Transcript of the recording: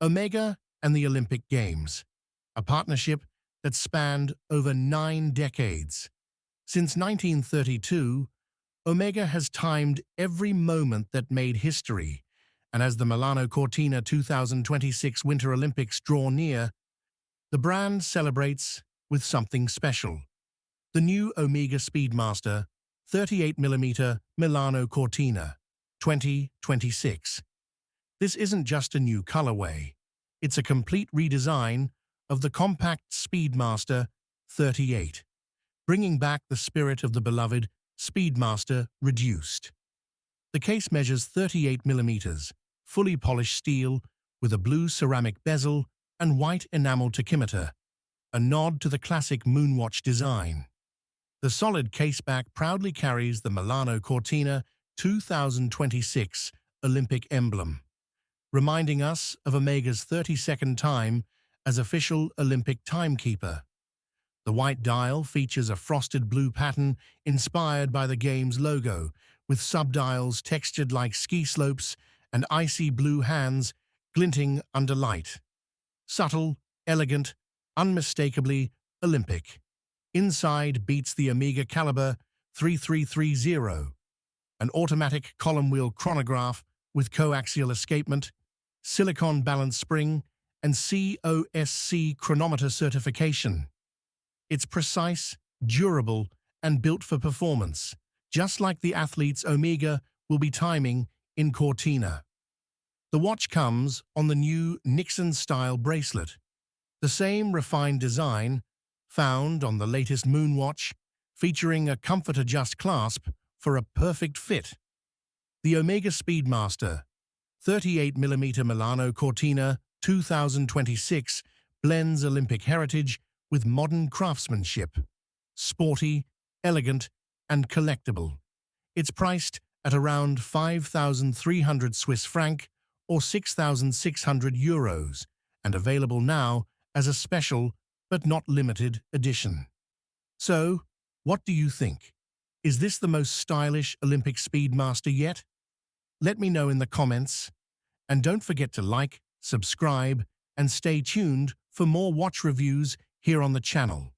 Omega and the Olympic Games, a partnership that spanned over 9 decades. Since 1932, Omega has timed every moment that made history, and as the Milano Cortina 2026 Winter Olympics draw near, the brand celebrates with something special. The new Omega Speedmaster 38mm Milano Cortina 2026. This isn't just a new colorway. It's a complete redesign of the compact Speedmaster 38, bringing back the spirit of the beloved Speedmaster reduced. The case measures 38mm, fully polished steel with a blue ceramic bezel and white enamel tachymeter, a nod to the classic Moonwatch design. The solid caseback proudly carries the Milano Cortina 2026 Olympic emblem, reminding us of Omega's 32nd time as official Olympic timekeeper. The white dial features a frosted blue pattern inspired by the game's logo, with subdials textured like ski slopes and icy blue hands glinting under light. Subtle, elegant, unmistakably Olympic. Inside beats the Omega Caliber 3330, an automatic column wheel chronograph with coaxial escapement, silicon balance spring, and COSC chronometer certification. It's precise, durable, and built for performance, just like the athletes Omega will be timing in Cortina. The watch comes on the new Nixon-style bracelet, the same refined design found on the latest Moonwatch, featuring a comfort-adjust clasp for a perfect fit. The Omega Speedmaster 38mm Milano Cortina 2026 blends Olympic heritage with modern craftsmanship. Sporty, elegant, and collectible. It's priced at around 5,300 Swiss franc or 6,600 euros and available now as a special but not limited edition. So, what do you think? Is this the most stylish Olympic Speedmaster yet? Let me know in the comments. And don't forget to like, subscribe, and stay tuned for more watch reviews here on the channel.